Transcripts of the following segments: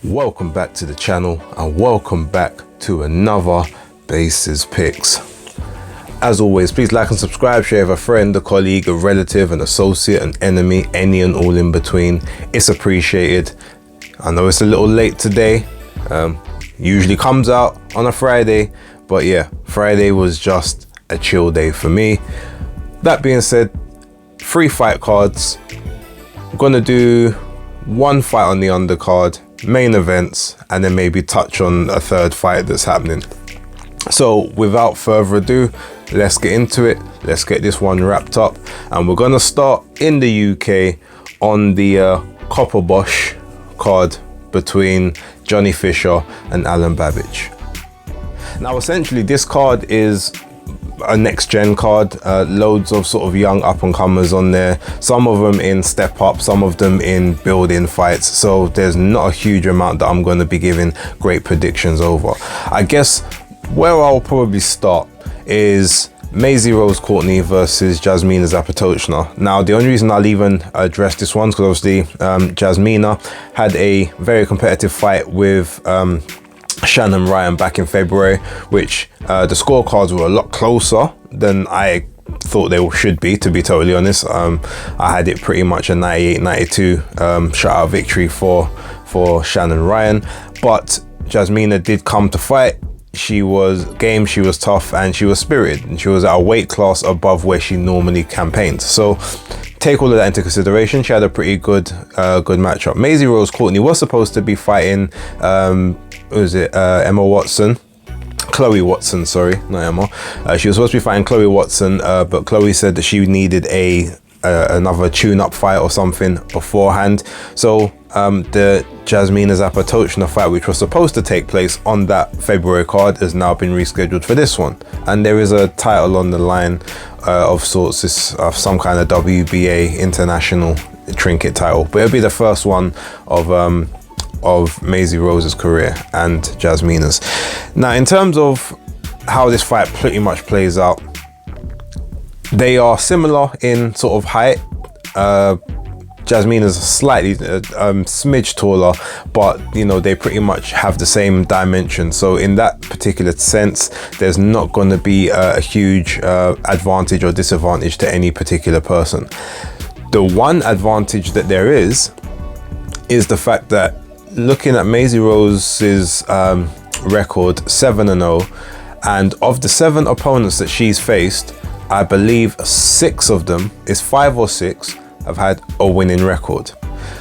Welcome back to the channel and welcome back to another Bases Picks. As always, please like and subscribe, share with a friend, a colleague, a relative, an associate, an enemy, any and all in between. It's appreciated. I know it's a little late today. Usually comes out on a Friday, but yeah, Friday was just a chill day for me. That being said, 3 fight cards. I'm gonna do 1 fight on the undercard, main events, and then maybe touch on a 3rd fight that's happening. So without further ado, let's get into it. Let's get this one wrapped up, and we're gonna start in the UK on the Copper Bosch card between Johnny Fisher and Alan Babbage. Now essentially this card is a next gen card, loads of sort of young up and comers on there, some of them in step up, some of them in build-in fights, so there's not a huge amount that I'm going to be giving great predictions over. I guess where I'll probably start is Maisie Rose Courtney versus Jasmina Zapatochna. Now the only reason I'll even address this one is because obviously Jasmina had a very competitive fight with Shannon Ryan back in February, which the scorecards were a lot closer than I thought they should be, to be totally honest. I had it pretty much a 98-92 shutout victory for Shannon Ryan, but Jasmina did come to fight. She was game, she was tough, and she was spirited, and she was at a weight class above where she normally campaigns. So take all of that into consideration. She had a pretty good matchup. Maisie Rose Courtney was supposed to be fighting Emma Watson, Chloe Watson, sorry, not Emma. She was supposed to be fighting Chloe Watson, but Chloe said that she needed another tune-up fight or something beforehand. So the Jasmina Zapatochna fight, which was supposed to take place on that February card, has now been rescheduled for this one, and there is a title on the line of sorts. It's some kind of WBA international trinket title, but it'll be the first one of Maisie Rose's career and Jasmina's. Now in terms of how this fight pretty much plays out, they are similar in sort of height. Jasmina's slightly smidge taller, but you know, they pretty much have the same dimension, so in that particular sense there's not going to be a huge advantage or disadvantage to any particular person. The one advantage that there is the fact that, looking at Maisie Rose's record, 7-0, and of the 7 opponents that she's faced, I believe 6 of them, is 5 or 6, have had a winning record.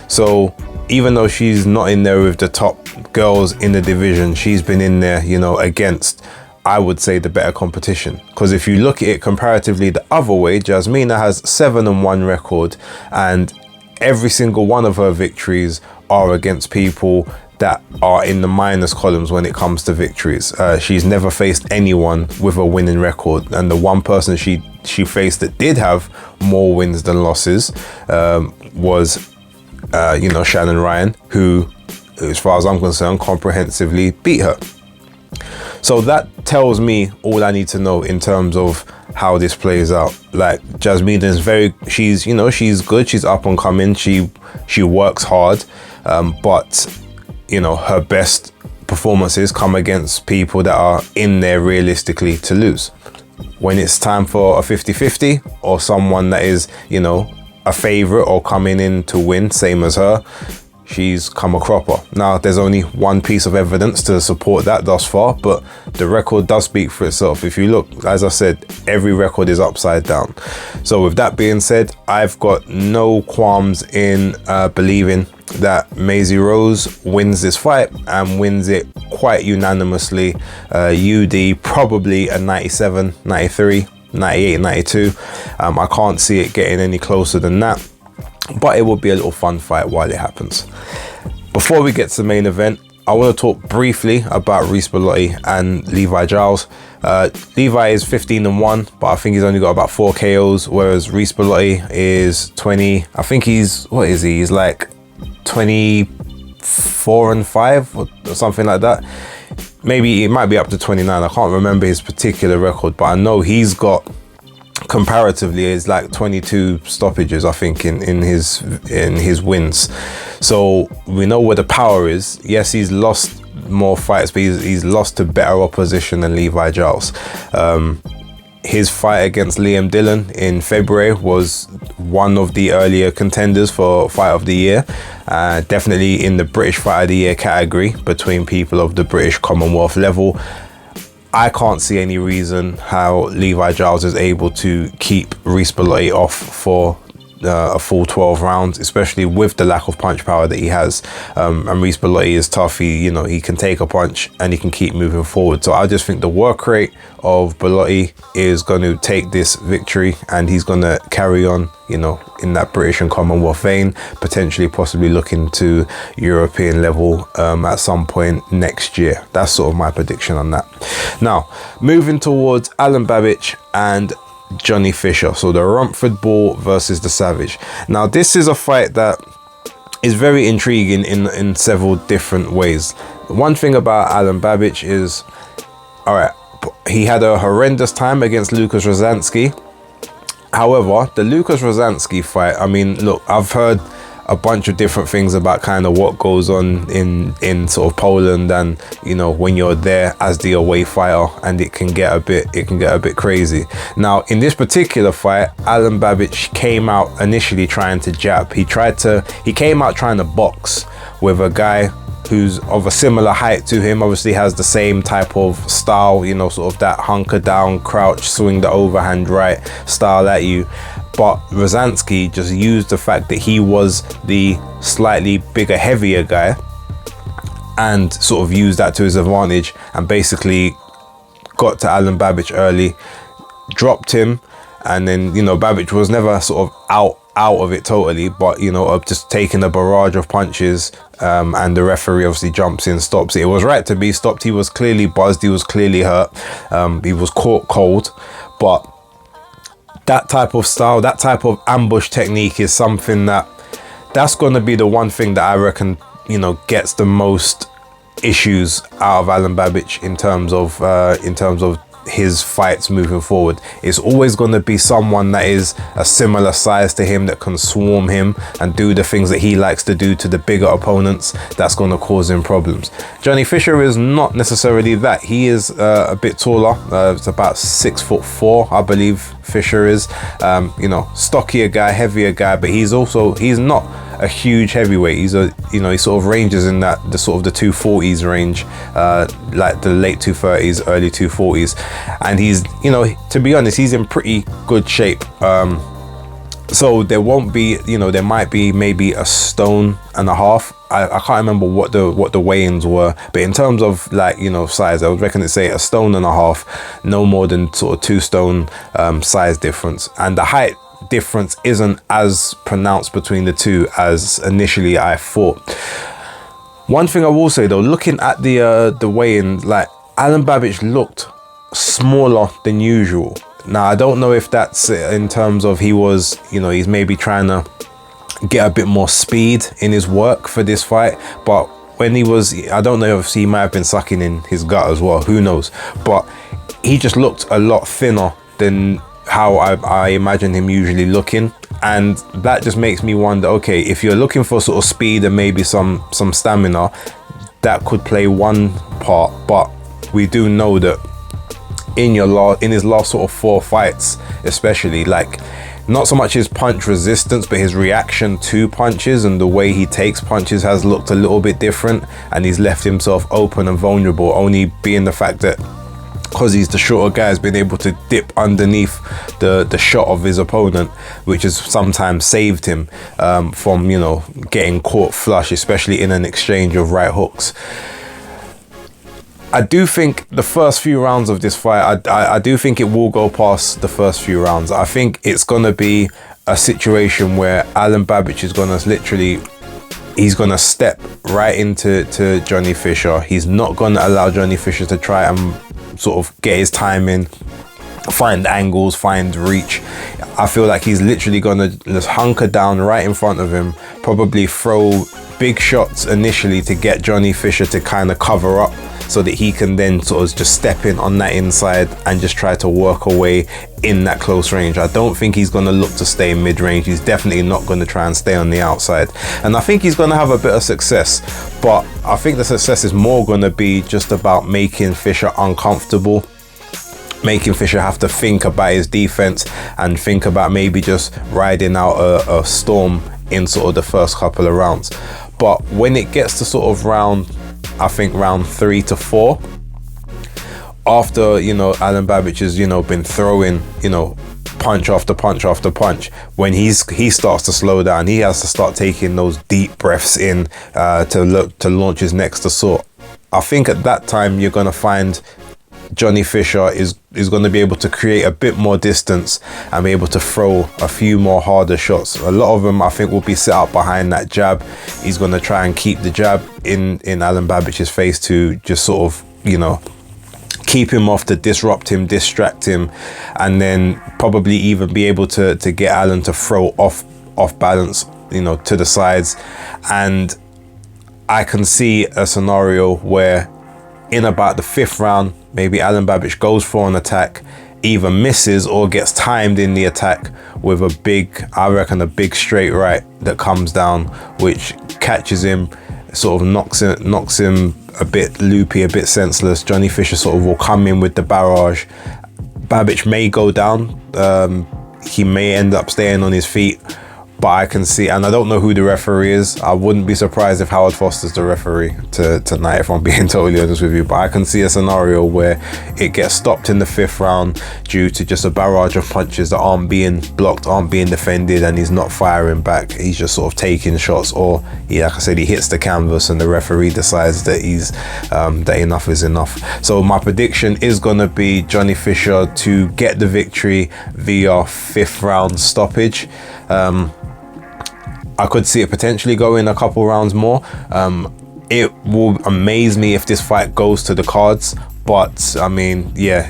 So even though she's not in there with the top girls in the division, she's been in there, you know, against, I would say, the better competition. Because if you look at it comparatively the other way, Jasmina has 7-1 record, and every single one of her victories are against people that are in the minus columns when it comes to victories. She's never faced anyone with a winning record, and the one person she faced that did have more wins than losses was you know, Shannon Ryan, who, as far as I'm concerned, comprehensively beat her. So that tells me all I need to know in terms of how this plays out. Like, Jasmina is she's, you know, she's good, she's up and coming, she works hard, but you know, her best performances come against people that are in there realistically to lose. When it's time for a 50-50 or someone that is, you know, a favorite or coming in to win, same as her, she's come a cropper. Now there's only one piece of evidence to support that thus far, but the record does speak for itself. If you look, as I said, every record is upside down. So with that being said, I've got no qualms in believing that Maisie Rose wins this fight and wins it quite unanimously. UD probably a 97, 93, 98, 92. I can't see it getting any closer than that, but it will be a little fun fight while it happens. Before we get to the main event, I want to talk briefly about Reece Bellotti and Levi Giles. Levi is 15-1, but I think he's only got about 4 KOs, whereas Reece Bellotti is 20. I think he's like 24-5 or something like that. Maybe it might be up to 29. I can't remember his particular record, but I know he's got, comparatively, it's like 22 stoppages, I think, in his wins. So we know where the power is. Yes, he's lost more fights, but he's lost to better opposition than Levi Giles. His fight against Liam Dillon in February was one of the earlier contenders for Fight of the Year. Definitely in the British Fight of the Year category between people of the British Commonwealth level. I can't see any reason how Levi Giles is able to keep Reece Bellotti off for a full 12 rounds, especially with the lack of punch power that he has. And Reece Bellotti is tough. He can take a punch and he can keep moving forward. So I just think the work rate of Bellotti is going to take this victory, and he's going to carry on, in that British and Commonwealth vein, potentially possibly looking to European level at some point next year. That's sort of my prediction on that. Now, moving towards Alan Babbage and Johnny Fisher. So the Romford Bull versus the Savage. Now, this is a fight that is very intriguing in several different ways. One thing about Alan Babbage is, all right, he had a horrendous time against Lucas Rozansky. However, the Lucas Rozansky fight, I mean, look, I've heard a bunch of different things about kind of what goes on in sort of Poland, and when you're there as the away fighter, and it can get a bit crazy. Now, in this particular fight, Alan Babbage came out initially trying to jab. He came out trying to box with a guy who's of a similar height to him, obviously has the same type of style, sort of that hunker down, crouch, swing the overhand right style at you. But Rozansky just used the fact that he was the slightly bigger, heavier guy, and sort of used that to his advantage, and basically got to Alan Babbage early, dropped him, and then Babbage was never sort of out of it totally, but just taking a barrage of punches, and the referee obviously jumps in, stops it. It was right to be stopped. He was clearly buzzed, he was clearly hurt, he was caught cold. But that type of style, that type of ambush technique is something that's going to be the one thing that I reckon gets the most issues out of Alan Babbage in terms of his fights moving forward. It's always going to be someone that is a similar size to him, that can swarm him and do the things that he likes to do to the bigger opponents. That's going to cause him problems. Johnny Fisher is not necessarily that. He is a bit taller. It's about 6'4", I believe Fisher is. Stockier guy, heavier guy, but he's not a huge heavyweight. He sort of ranges in the sort of the 240s range, like the late 230s, early 240s, and he's, to be honest, he's in pretty good shape. So there won't be, there might be maybe a stone and a half. I can't remember what the weigh-ins were, but in terms of size, I would reckon it's say a stone and a half, no more than sort of 2 stone size difference, and the height difference isn't as pronounced between the two as initially I thought. One thing I will say though, looking at the weigh-in, like Alan Babbage looked smaller than usual. Now I don't know if that's in terms of he's maybe trying to get a bit more speed in his work for this fight, but when I don't know if he might have been sucking in his gut as well, who knows, but he just looked a lot thinner than how I imagine him usually looking, and that just makes me wonder, okay, if you're looking for sort of speed and maybe some stamina, that could play one part, but we do know that in his last sort of 4 fights especially, like, not so much his punch resistance, but his reaction to punches and the way he takes punches has looked a little bit different, and he's left himself open and vulnerable, only being the fact that because he's the shorter guy, has been able to dip underneath the shot of his opponent, which has sometimes saved him from getting caught flush, especially in an exchange of right hooks. I do think the first few rounds of this fight, I do think it will go past the first few rounds. I think it's going to be a situation where Alan Babbage is going to he's going to step right into Johnny Fisher. He's not going to allow Johnny Fisher to try and sort of get his time in, find angles, find reach. I feel like he's literally going to just hunker down right in front of him, probably throw big shots initially to get Johnny Fisher to kind of cover up so that he can then sort of just step in on that inside and just try to work away in that close range. I don't think he's going to look to stay mid-range. He's definitely not going to try and stay on the outside, and I think he's going to have a bit of success, but I think the success is more going to be just about making Fisher uncomfortable, making Fisher have to think about his defense and think about maybe just riding out a storm in sort of the first couple of rounds. But when it gets to sort of round 3 to 4, after, you know, Alan Babbage has, you know, been throwing, you know, punch after punch after punch, when he starts to slow down, he has to start taking those deep breaths in to launch his next assault. I think at that time you're going to find Johnny Fisher is going to be able to create a bit more distance and be able to throw a few more harder shots. A lot of them, I think, will be set up behind that jab. He's going to try and keep the jab in Alan Babbage's face to just sort of, you know, keep him off, to disrupt him, distract him, and then probably even be able to get Alan to throw off balance, you know, to the sides. And I can see a scenario where in about the 5th round, maybe Alan Babbage goes for an attack, either misses or gets timed in the attack with a big, I reckon, a big straight right that comes down, which catches him, sort of knocks him a bit loopy, a bit senseless. Johnny Fisher sort of will come in with the barrage. Babbage may go down. He may end up staying on his feet. But I can see, and I don't know who the referee is. I wouldn't be surprised if Howard Foster's the referee tonight, if I'm being totally honest with you. But I can see a scenario where it gets stopped in the 5th round due to just a barrage of punches that aren't being blocked, aren't being defended, and he's not firing back. He's just sort of taking shots, or like I said, he hits the canvas and the referee decides that that enough is enough. So my prediction is going to be Johnny Fisher to get the victory via 5th round stoppage. I could see it potentially going a couple rounds more. It will amaze me if this fight goes to the cards, but I mean, yeah,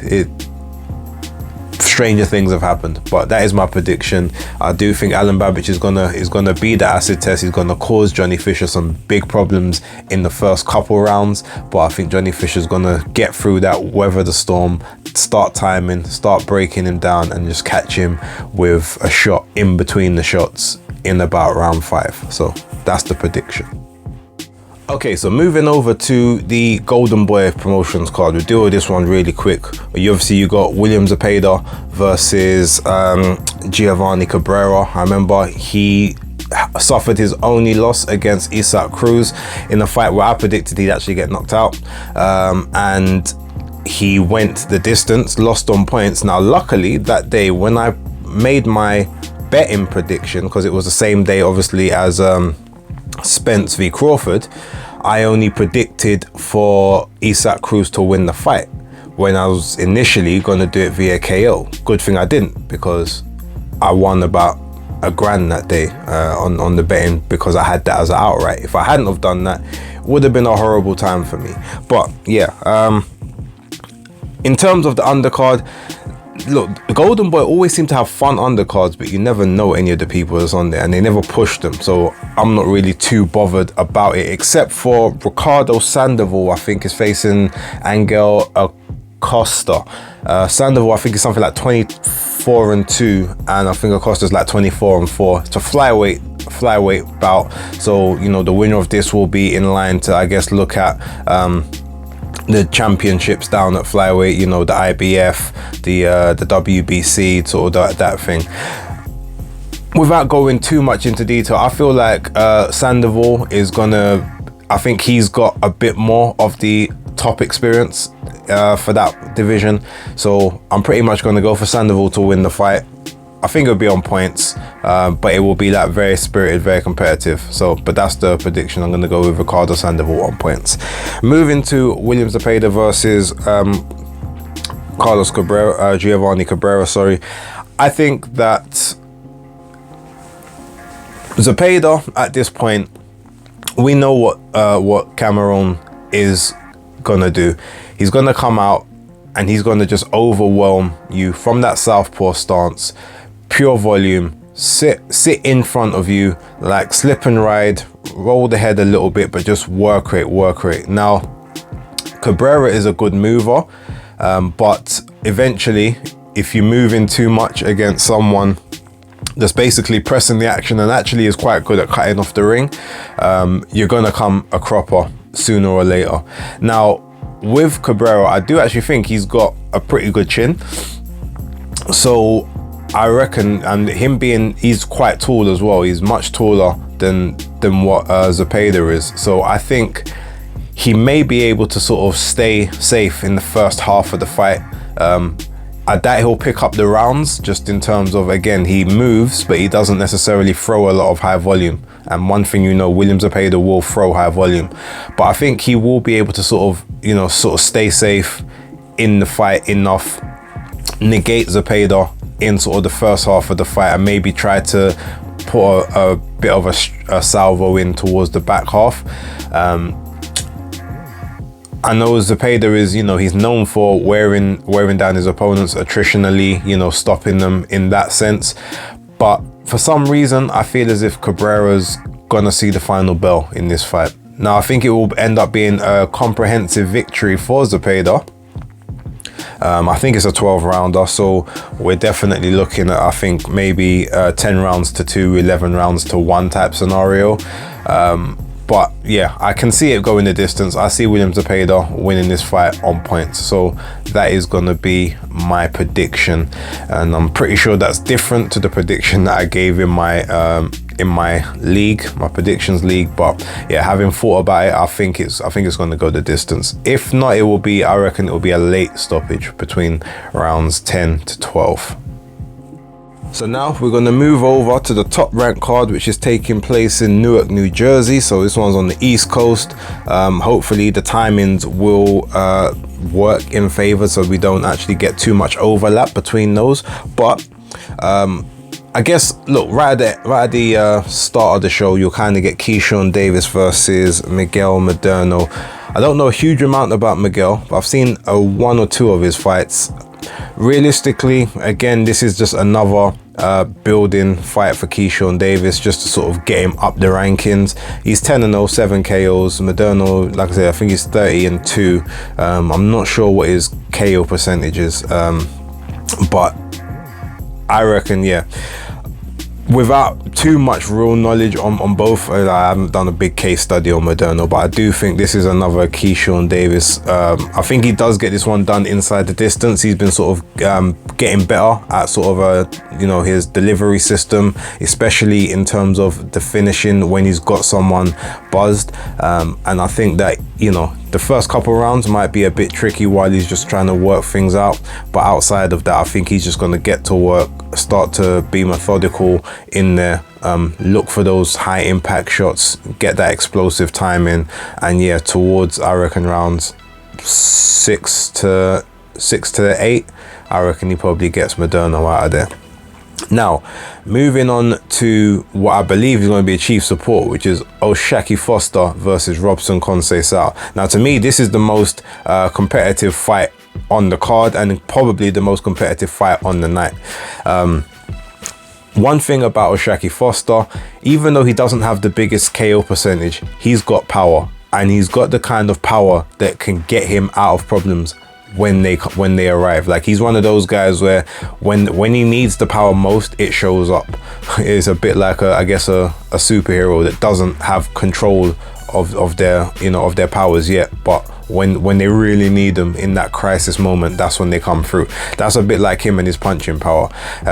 stranger things have happened. But that is my prediction. I do think Alan Babbage is gonna be the acid test. He's gonna cause Johnny Fisher some big problems in the first couple rounds, but I think Johnny Fisher's gonna get through that, weather the storm, start timing, start breaking him down, and just catch him with a shot in between the shots in about round 5. So that's the prediction. Okay, so moving over to the Golden Boy Promotions card. We'll deal with this one really quick. You got William Zepeda versus Giovanni Cabrera. I remember he suffered his only loss against Isaac Cruz in a fight where I predicted he'd actually get knocked out, and he went the distance, lost on points. Now luckily that day when I made my betting prediction, because it was the same day obviously as Spence v Crawford, I only predicted for Isaac Cruz to win the fight when I was initially going to do it via KO. Good thing I didn't, because I won about $1,000 that day on the betting, because I had that as an outright. If I hadn't have done that, it would have been a horrible time for me. But yeah, in terms of the undercard, look, the Golden Boy always seem to have fun undercards, but you never know any of the people that's on there, and they never push them, so I'm not really too bothered about it, except for Ricardo Sandoval, I think, is facing Angel Acosta. Sandoval, I think, is something like 24-2, and I think Acosta's like 24-4. It's a flyweight bout, so you know the winner of this will be in line to, I guess, look at the championships down at flyweight, you know, the IBF, the WBC, sort of that thing. Without going too much into detail, I feel like Sandoval is gonna, I think he's got a bit more of the top experience for that division, so I'm pretty much gonna go for Sandoval to win the fight. I think it'll be on points, but it will be like very spirited, very competitive. So, but that's the prediction. I'm going to go with Ricardo Sandoval on points. Moving to William Zepeda versus Giovanni Cabrera. Sorry, I think that Zepeda at this point, we know what Cameron is gonna do. He's gonna come out and he's gonna just overwhelm you from that southpaw stance. Pure volume, sit in front of you, like slip and ride, roll the head a little bit, but just work rate. Now, Cabrera is a good mover, but eventually, if you move in too much against someone that's basically pressing the action and actually is quite good at cutting off the ring, you're gonna come a cropper sooner or later. Now, with Cabrera, I do actually think he's got a pretty good chin. So I reckon, and him being, he's quite tall as well. He's much taller than what Zepeda is. So I think he may be able to sort of stay safe in the first half of the fight. I doubt he'll pick up the rounds, just in terms of, again, he moves, but he doesn't necessarily throw a lot of high volume. And one thing, you know, William Zepeda will throw high volume, but I think he will be able to sort of stay safe in the fight enough, negate Zepeda in sort of the first half of the fight, and maybe try to put a bit of a salvo in towards the back half. I know Zepeda is, you know, he's known for wearing down his opponents attritionally, you know, stopping them in that sense. But for some reason, I feel as if Cabrera's gonna see the final bell in this fight. Now, I think it will end up being a comprehensive victory for Zepeda. I think it's a 12 rounder, so we're definitely looking at, I think, maybe 10 rounds to 2, 11 rounds to 1 type scenario. But yeah, I can see it going the distance. I see William Zepeda winning this fight on points. So that is going to be my prediction. And I'm pretty sure that's different to the prediction that I gave in my league, my predictions league. But yeah, having thought about it, I think it's going to go the distance. If not, I reckon it will be a late stoppage between rounds 10 to 12. So now we're going to move over to the top rank card, which is taking place in Newark, New Jersey. So this one's on the East Coast. Hopefully the timings will work in favor, so we don't actually get too much overlap between those. But I guess, look, right at the start of the show, you'll kind of get Keyshawn Davis versus Miguel Moderno. I don't know a huge amount about Miguel, but I've seen 1 or 2 of his fights. Realistically, again, this is just another building fight for Keyshawn Davis, just to sort of get him up the rankings. He's 10-0, 7 KOs. Moderno, like I said, I think he's 30-2. I'm not sure what his KO percentage is, but I reckon, yeah, without too much real knowledge on both, I haven't done a big case study on Moderno, but I do think this is another Keyshawn Davis. I think he does get this one done inside the distance. He's been sort of getting better at sort of his delivery system, especially in terms of the finishing when he's got someone buzzed. And I think that, you know, the first couple rounds might be a bit tricky while he's just trying to work things out, but outside of that, I think he's just going to get to work, start to be methodical in there, look for those high impact shots, get that explosive timing, and yeah, towards, I reckon, rounds 6 to 8, I reckon he probably gets Moderno out of there. Now, moving on to what I believe is going to be a chief support, which is O'Shaquie Foster versus Robson Conceição. Now, to me, this is the most competitive fight on the card, and probably the most competitive fight on the night. One thing about O'Shaquie Foster, even though he doesn't have the biggest KO percentage, he's got power, and he's got the kind of power that can get him out of problems when they arrive. Like, he's one of those guys where when he needs the power most, it shows up. It's a bit like a superhero that doesn't have control of their powers yet, but when they really need them in that crisis moment, that's when they come through. That's a bit like him and his punching power.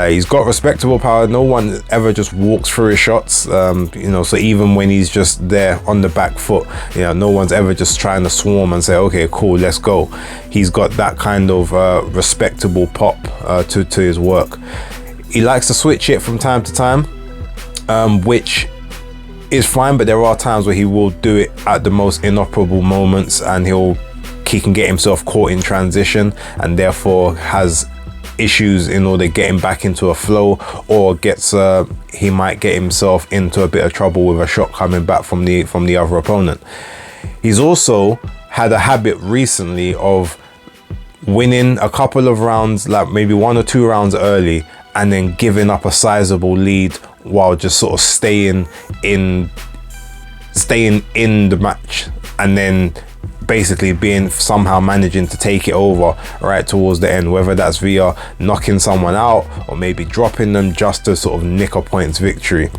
He's got respectable power. No one ever just walks through his shots, so even when he's just there on the back foot, no one's ever just trying to swarm and say, okay, cool, let's go. He's got that kind of respectable pop to his work. He likes to switch it from time to time, which is fine, but there are times where he will do it at the most inoperable moments, and he can get himself caught in transition, and therefore has issues in order getting back into a flow, or he might get himself into a bit of trouble with a shot coming back from the other opponent. He's also had a habit recently of winning a couple of rounds, like maybe 1 or 2 rounds early, and then giving up a sizable lead while just sort of staying in the match, and then basically being somehow managing to take it over right towards the end, whether that's via knocking someone out or maybe dropping them just to sort of nick a points victory.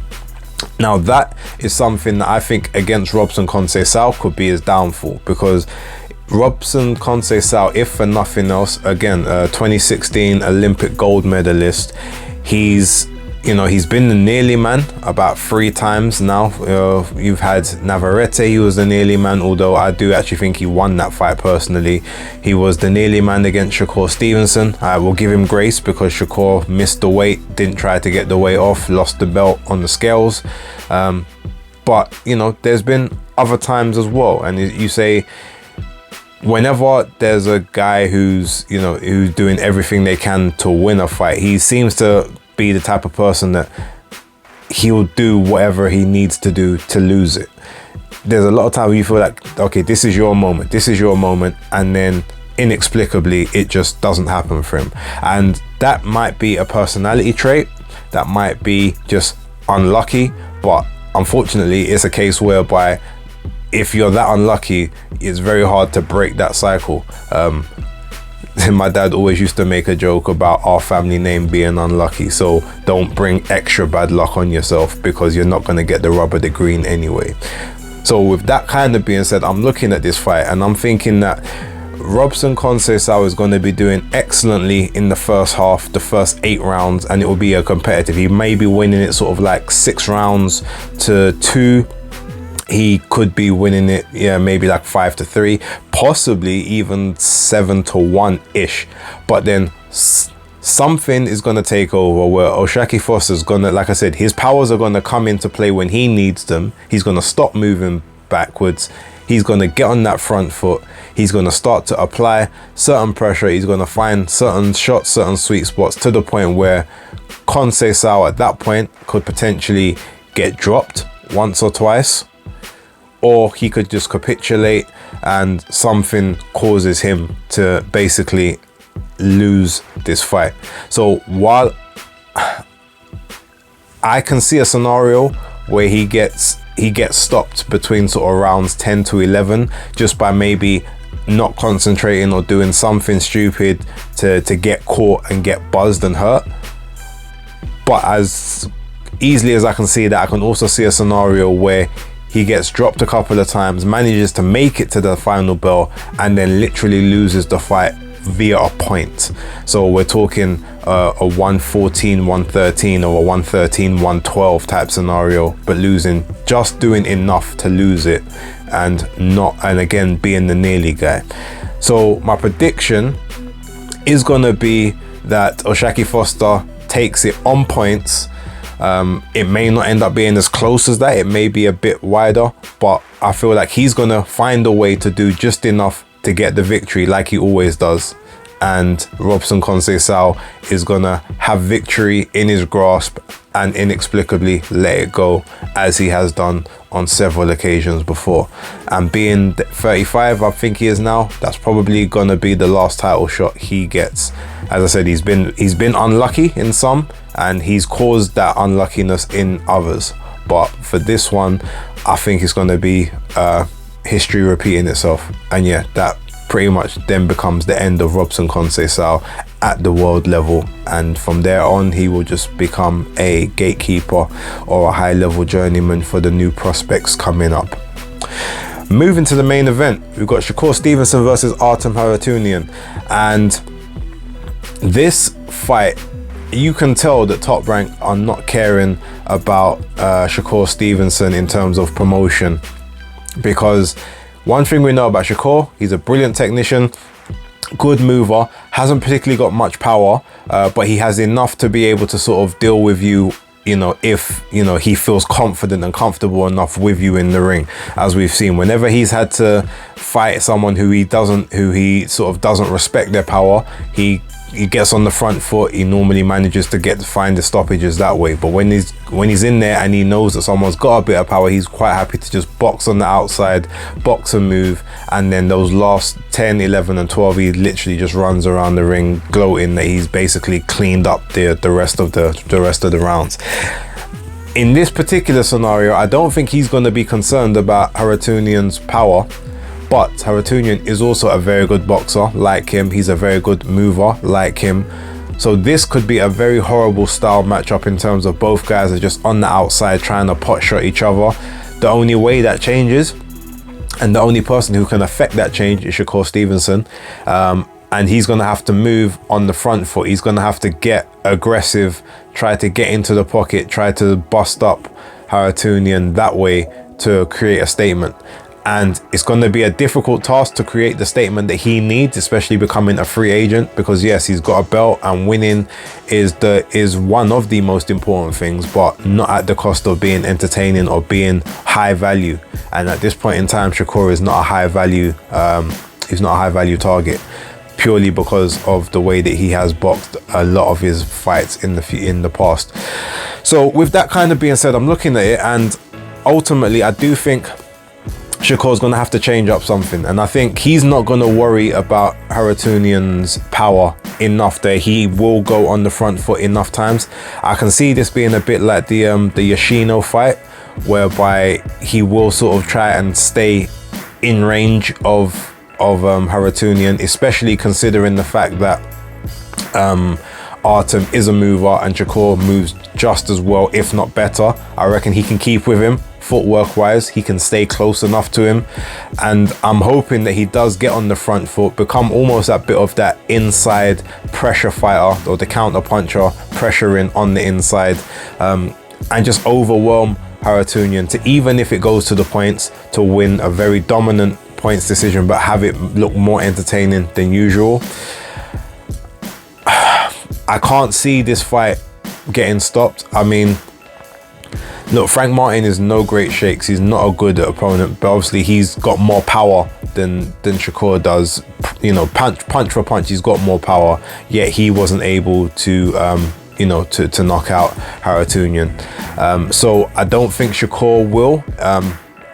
Now that is something that I think against Robson Conceição could be his downfall, because Robson Conceição, if for nothing else, again, 2016 Olympic gold medalist, he's been the nearly man about 3 times now. You've had Navarrete, he was the nearly man, although I do actually think he won that fight personally. He was the nearly man against Shakur Stevenson. I will give him grace because Shakur missed the weight, didn't try to get the weight off, lost the belt on the scales. But, there's been other times as well. And you say, whenever there's a guy who's doing everything they can to win a fight, he seems to be the type of person that he'll do whatever he needs to do to lose it. There's a lot of time where you feel like, okay, this is your moment, and then inexplicably it just doesn't happen for him. And that might be a personality trait, that might be just unlucky, but unfortunately it's a case whereby if you're that unlucky, it's very hard to break that cycle. My dad always used to make a joke about our family name being unlucky, so don't bring extra bad luck on yourself because you're not going to get the rub of the green anyway. So with that kind of being said, I'm looking at this fight and I'm thinking that Robson Conceição is going to be doing excellently in the first half, the first 8 rounds, and it will be a competitive. He may be winning it sort of like 6 rounds to 2. He could be winning it, maybe like 5-3, possibly even 7-1 ish. But then something is going to take over where O'Shaquie Foster's going to, like I said, his powers are going to come into play when he needs them. He's going to stop moving backwards. He's going to get on that front foot. He's going to start to apply certain pressure. He's going to find certain shots, certain sweet spots, to the point where Conceição at that point could potentially get dropped once or twice. Or he could just capitulate and something causes him to basically lose this fight. So while I can see a scenario where he gets stopped between sort of rounds 10 to 11 just by maybe not concentrating or doing something stupid to get caught and get buzzed and hurt. But as easily as I can see that, I can also see a scenario where he gets dropped a couple of times, manages to make it to the final bell, and then literally loses the fight via a point. So we're talking a 114-113 or a 113-112 type scenario, but losing, just doing enough to lose it, and again being the nearly guy. So my prediction is going to be that O'Shaquie Foster takes it on points. It may not end up being as close as that, it may be a bit wider, but I feel like he's gonna find a way to do just enough to get the victory like he always does, and Robson Conceição is gonna have victory in his grasp and inexplicably let it go, as he has done on several occasions before. And being 35, I think he is now, that's probably gonna be the last title shot he gets. As I said, he's been unlucky in some, and he's caused that unluckiness in others. But for this one, I think it's going to be history repeating itself. And yeah, that pretty much then becomes the end of Robson Conceição at the world level. And from there on, he will just become a gatekeeper or a high-level journeyman for the new prospects coming up. Moving to the main event, we've got Shakur Stevenson versus Artem Haratunian. And this fight, you can tell that Top Rank are not caring about Shakur Stevenson in terms of promotion, because one thing we know about Shakur, he's a brilliant technician, good mover, hasn't particularly got much power, but he has enough to be able to sort of deal with you, if he feels confident and comfortable enough with you in the ring. As we've seen, whenever he's had to fight someone who he sort of doesn't respect their power, he gets on the front foot. He normally manages to find the stoppages that way. But when he's in there and he knows that someone's got a bit of power, he's quite happy to just box on the outside, box and move. And then those last 10, 11 and 12, he literally just runs around the ring gloating that he's basically cleaned up the rest of the rounds. In this particular scenario, I don't think he's going to be concerned about Haratunian's power, But Haratunian is also a very good boxer, like him. He's a very good mover, like him. So this could be a very horrible style matchup in terms of both guys are just on the outside trying to pot shot each other. The only way that changes, and the only person who can affect that change, is Shakur Stevenson. And he's going to have to move on the front foot. He's going to have to get aggressive, try to get into the pocket, try to bust up Haratunian that way to create a statement. And it's going to be a difficult task to create the statement that he needs, especially becoming a free agent, because yes, he's got a belt and winning is one of the most important things, but not at the cost of being entertaining or being high value. And at this point in time, Shakur is not a high value. He's not a high value target, purely because of the way that he has boxed a lot of his fights in the past. So with that kind of being said, I'm looking at it, and ultimately I do think Shakur's going to have to change up something, and I think he's not going to worry about Haratunian's power enough that he will go on the front foot enough times. I can see this being a bit like the Yoshino fight, whereby he will sort of try and stay in range of Haratunian, especially considering the fact that Artem is a mover and Shakur moves just as well, if not better. I reckon he can keep with him footwork wise. He can stay close enough to him, and I'm hoping that he does get on the front foot, become almost a bit of that inside pressure fighter, or the counter puncher, pressuring on the inside, and just overwhelm Haratunian to, even if it goes to the points, to win a very dominant points decision, but have it look more entertaining than usual. I can't see this fight getting stopped. I mean, look, Frank Martin is no great shakes. He's not a good opponent, but obviously he's got more power than Shakur does. You know, punch for punch, he's got more power. Yet he wasn't able to, to knock out Haratunian. So I don't think Shakur will.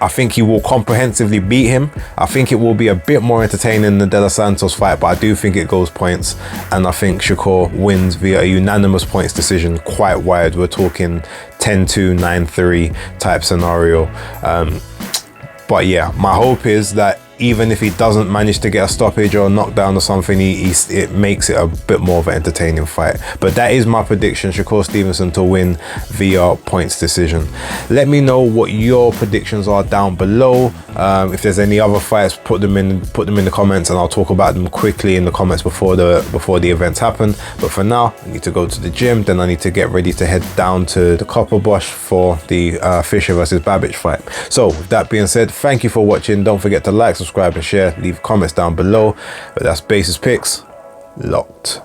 I think he will comprehensively beat him. I think it will be a bit more entertaining than De Los Santos fight, but I do think it goes points, and I think Shakur wins via a unanimous points decision, quite wide. We're talking 10-2, 9-3 type scenario. But yeah, my hope is that even if he doesn't manage to get a stoppage or a knockdown or something, it makes it a bit more of an entertaining fight. But that is my prediction: Shakur Stevenson to win via points decision. Let me know what your predictions are down below. If there's any other fights, put them in the comments, and I'll talk about them quickly in the comments before the events happen. But for now, I need to go to the gym. Then I need to get ready to head down to the Copper Bosch for the Fisher versus Babic fight. So with that being said, thank you for watching. Don't forget to like, subscribe and share, leave comments down below. But that's Basis Picks, locked.